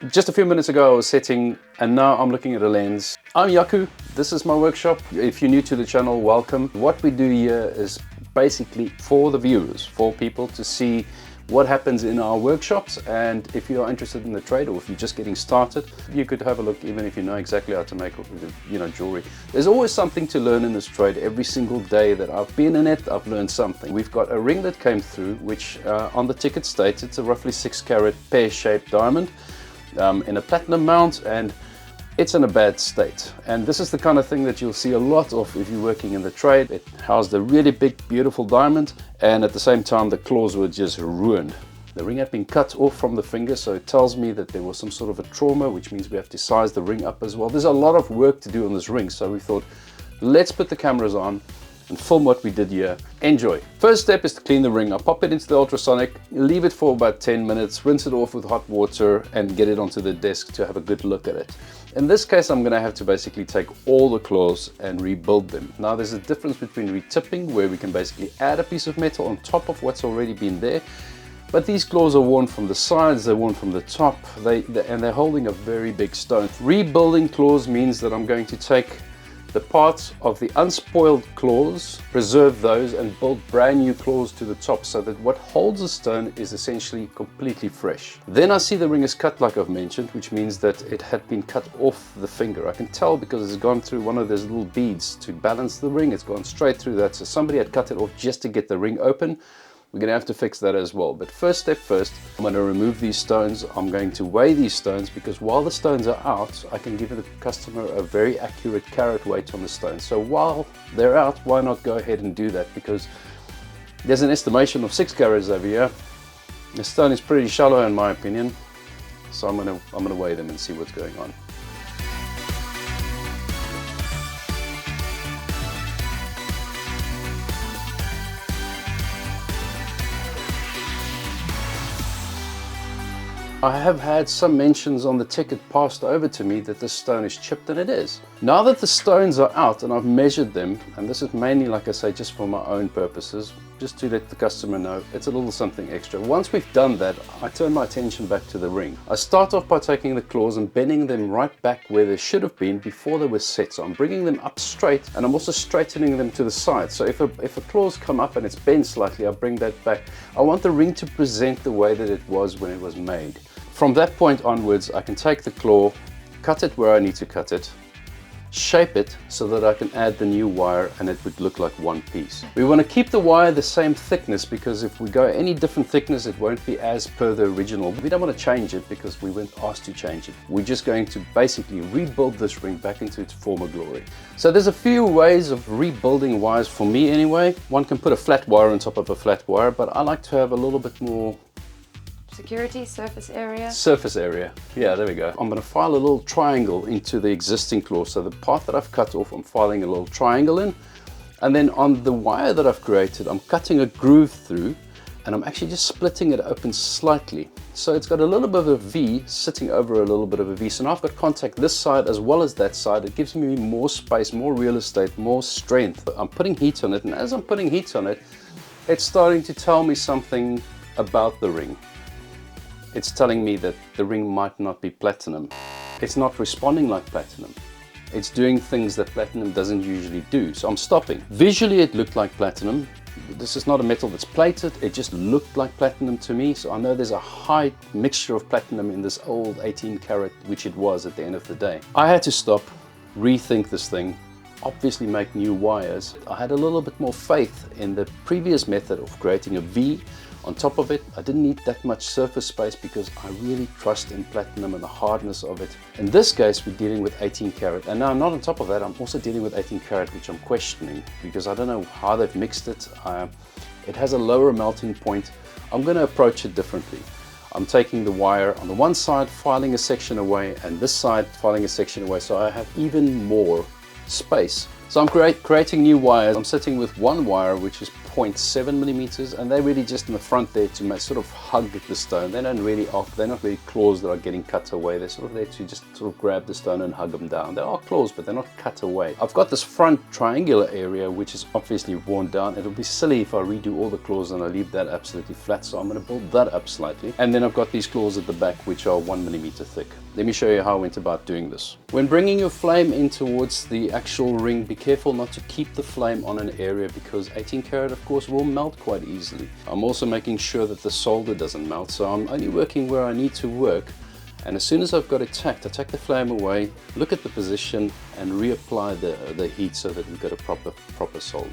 Just a few minutes ago I was setting and now I'm looking at a lens. I'm Yaku, this is my workshop. If you're new to the channel, welcome. What we do here is basically for the viewers, for people to see what happens in our workshops, and if you are interested in the trade or if you're just getting started, you could have a look even if you know exactly how to make jewelry. There's always something to learn in this trade. Every single day that I've been in it, I've learned something. We've got a ring that came through, which on the ticket states it's a roughly 6 carat pear-shaped diamond. In a platinum mount, and it's in a bad state, and this is the kind of thing that you'll see a lot of if you're working in the trade. It housed a really big beautiful diamond, and at the same time the claws were just ruined. The ring had been cut off from the finger, so it tells me that there was some sort of a trauma, which means we have to size the ring up as well. There's a lot of work to do on this ring, so we thought let's put the cameras on and film what we did here. Enjoy. First step is to clean the ring. I pop it into the ultrasonic, leave it for about 10 minutes, rinse it off with hot water and get it onto the desk to have a good look at it. In this case, I'm going to have to basically take all the claws and rebuild them. Now there's a difference between retipping, where we can basically add a piece of metal on top of what's already been there, but these claws are worn from the sides, they're worn from the top, and they're holding a very big stone. Rebuilding claws means that I'm going to take the parts of the unspoiled claws, preserve those, and build brand new claws to the top, so that what holds the stone is essentially completely fresh. Then I see the ring is cut like I've mentioned, which means that it had been cut off the finger. I can tell because it's gone through one of those little beads to balance the ring. It's gone straight through that, so somebody had cut it off just to get the ring open. We're going to have to fix that as well. But first step first, I'm going to remove these stones. I'm going to weigh these stones, because while the stones are out, I can give the customer a very accurate carat weight on the stone. So while they're out, why not go ahead and do that? Because there's an estimation of 6 carats over here. The stone is pretty shallow in my opinion. So I'm going to weigh them and see what's going on. I have had some mentions on the ticket passed over to me that this stone is chipped, and it is. Now that the stones are out and I've measured them, and this is mainly, like I say, just for my own purposes, just to let the customer know it's a little something extra. Once we've done that, I turn my attention back to the ring. I start off by taking the claws and bending them right back where they should have been before they were set. So I'm bringing them up straight, and I'm also straightening them to the side. So if a claws come up and it's bent slightly, I bring that back. I want the ring to present the way that it was when it was made. From that point onwards, I can take the claw, cut it where I need to cut it, shape it so that I can add the new wire and it would look like one piece. We want to keep the wire the same thickness, because if we go any different thickness, it won't be as per the original. We don't want to change it because we weren't asked to change it. We're just going to basically rebuild this ring back into its former glory. So there's a few ways of rebuilding wires for me anyway. One can put a flat wire on top of a flat wire, but I like to have a little bit more security, surface area. Surface area, yeah, there we go. I'm going to file a little triangle into the existing claw. So the part that I've cut off, I'm filing a little triangle in, and then on the wire that I've created, I'm cutting a groove through, and I'm actually just splitting it open slightly. So it's got a little bit of a V sitting over a little bit of a V. So now I've got contact this side as well as that side. It gives me more space, more real estate, more strength. I'm putting heat on it, and as I'm putting heat on it, it's starting to tell me something about the ring. It's telling me that the ring might not be platinum. It's not responding like platinum. It's doing things that platinum doesn't usually do. So I'm stopping. Visually it looked like platinum. This is not a metal that's plated. It just looked like platinum to me. So I know there's a high mixture of platinum in this old 18 karat, which it was at the end of the day. I had to stop, rethink this thing, obviously make new wires. I had a little bit more faith in the previous method of creating a V on top of it. I didn't need that much surface space because I really trust in platinum and the hardness of it. In this case, we're dealing with 18 karat. And now, not on top of that, I'm also dealing with 18 karat, which I'm questioning because I don't know how they've mixed it. It has a lower melting point. I'm going to approach it differently. I'm taking the wire on the one side, filing a section away, and this side filing a section away, so I have even more space. So I'm creating new wires. I'm sitting with one wire which is 0.7 millimeters, and they're really just in the front there to sort of hug the stone. They don't really they're not really claws that are getting cut away. They're sort of there to just sort of grab the stone and hug them down. They are claws, but they're not cut away. I've got this front triangular area which is obviously worn down. It'll be silly if I redo all the claws and I leave that absolutely flat, so I'm going to build that up slightly. And then I've got these claws at the back which are 1 millimeter thick. Let me show you how I went about doing this. When bringing your flame in towards the actual ring, be careful not to keep the flame on an area, because 18 karat of course will melt quite easily. I'm also making sure that the solder doesn't melt, so I'm only working where I need to work. And as soon as I've got it tacked, I take the flame away, look at the position and reapply the heat so that we've got a proper solder.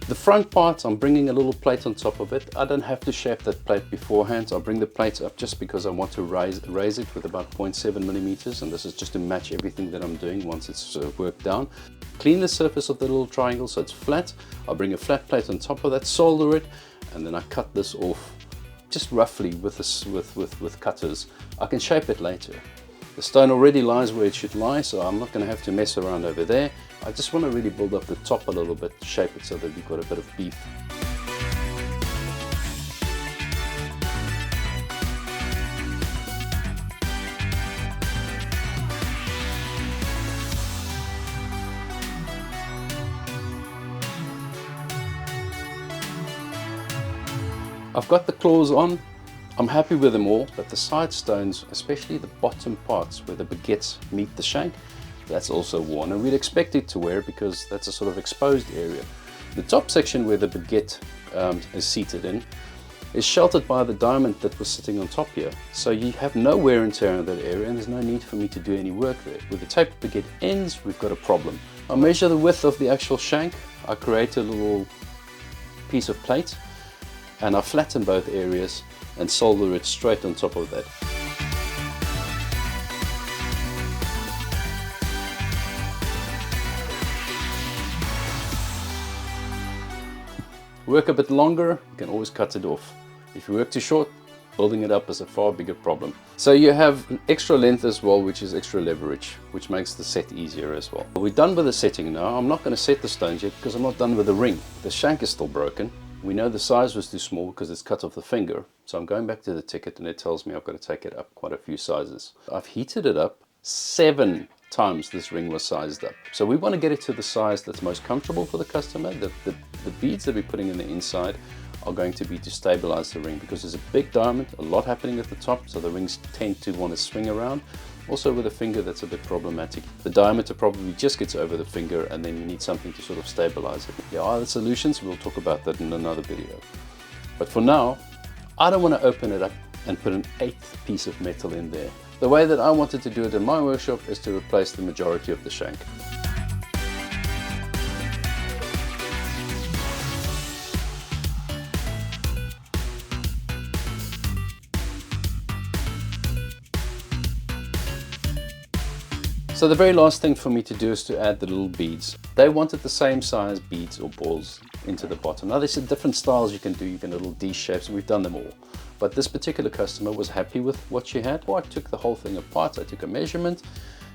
The front part, I'm bringing a little plate on top of it. I don't have to shape that plate beforehand. I'll bring the plate up just because I want to raise it with about 0.7 millimeters, and this is just to match everything that I'm doing once it's worked down. Clean the surface of the little triangle so it's flat. I'll bring a flat plate on top of that, solder it, and then I cut this off just roughly with cutters. I can shape it later. The stone already lies where it should lie, so I'm not going to have to mess around over there. I just want to really build up the top a little bit, shape it so that we've got a bit of beef. I've got the claws on. I'm happy with them all, but the side stones, especially the bottom parts where the baguettes meet the shank, that's also worn, and we'd expect it to wear because that's a sort of exposed area. The top section where the baguette is seated in is sheltered by the diamond that was sitting on top here, so you have no wear and tear in that area, and there's no need for me to do any work there. With the taped baguette ends, we've got a problem. I measure the width of the actual shank, I create a little piece of plate, and I flatten both areas and solder it straight on top of that. Work a bit longer, you can always cut it off. If you work too short, building it up is a far bigger problem. So you have an extra length as well, which is extra leverage, which makes the set easier as well. We're done with the setting now. I'm not going to set the stones yet because I'm not done with the ring. The shank is still broken. We know the size was too small because it's cut off the finger. So I'm going back to the ticket and it tells me I've got to take it up quite a few sizes. I've heated it up 7 times this ring was sized up. So we want to get it to the size that's most comfortable for the customer. The beads that we're putting in the inside are going to be to stabilize the ring because there's a big diamond, a lot happening at the top, so the rings tend to want to swing around. Also with a finger, that's a bit problematic. The diameter probably just gets over the finger and then you need something to sort of stabilize it. There are other solutions, we'll talk about that in another video. But for now, I don't want to open it up and put an 8th piece of metal in there. The way that I wanted to do it in my workshop is to replace the majority of the shank. So the very last thing for me to do is to add the little beads. They wanted the same size beads or balls into the bottom. Now there's different styles you can do. You can little D shapes, and we've done them all. But this particular customer was happy with what she had. So I took the whole thing apart. I took a measurement,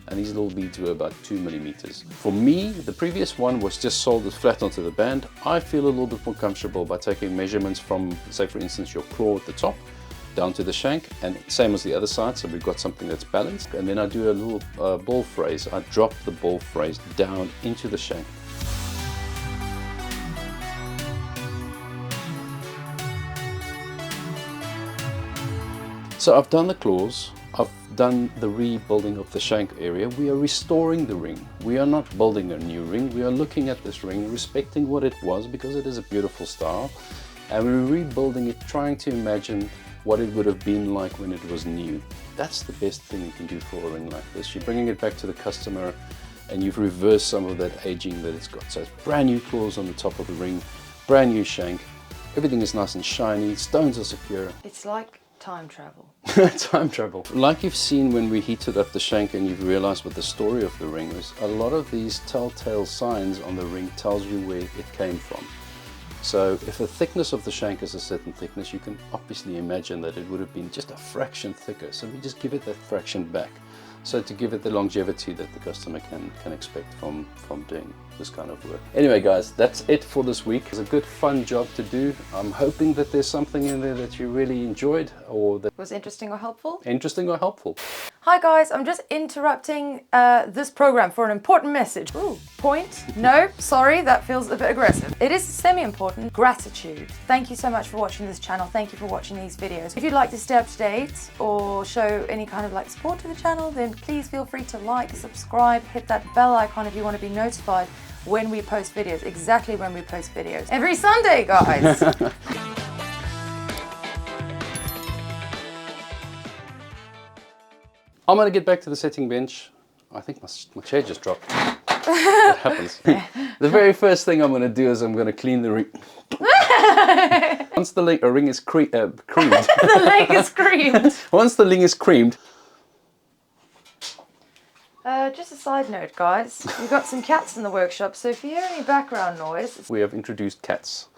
and these little beads were about 2 millimeters. For me, the previous one was just soldered flat onto the band. I feel a little bit more comfortable by taking measurements from, say for instance, your claw at the top down to the shank, and same as the other side, so we've got something that's balanced. And then I do a little ball phrase. I drop the ball phrase down into the shank. So I've done the claws, I've done the rebuilding of the shank area. We are restoring the ring. We are not building a new ring. We are looking at this ring, respecting what it was because it is a beautiful style, and we're rebuilding it, trying to imagine what it would have been like when it was new. That's the best thing you can do for a ring like this. You're bringing it back to the customer and you've reversed some of that aging that it's got. So it's brand new claws on the top of the ring, brand new shank, everything is nice and shiny, stones are secure. It's like Time travel. Time travel. Like you've seen when we heated up the shank and you've realized what the story of the ring is, a lot of these telltale signs on the ring tells you where it came from. So if the thickness of the shank is a certain thickness, you can obviously imagine that it would have been just a fraction thicker. So we just give it that fraction back. So to give it the longevity that the customer can expect from doing this kind of work. Anyway guys, that's it for this week. It's a good fun job to do. I'm hoping that there's something in there that you really enjoyed or that Was interesting or helpful? interesting or helpful. Hi guys, I'm just interrupting this program for an important message. Ooh, point? No, sorry, that feels a bit aggressive. It is semi-important. Gratitude. Thank you so much for watching this channel. Thank you for watching these videos. If you'd like to stay up to date or show any kind of like support to the channel, then please feel free to like, subscribe, hit that bell icon if you want to be notified when we post videos, exactly when we post videos. Every Sunday, guys! I'm going to get back to the setting bench. I think my chair just dropped. That happens. The very first thing I'm going to do is I'm going to clean the ring. Once the ring is creamed. The leg is creamed. Once the ring is creamed. Just a side note, guys. We've got some cats in the workshop, so if you hear any background noise... We have introduced cats.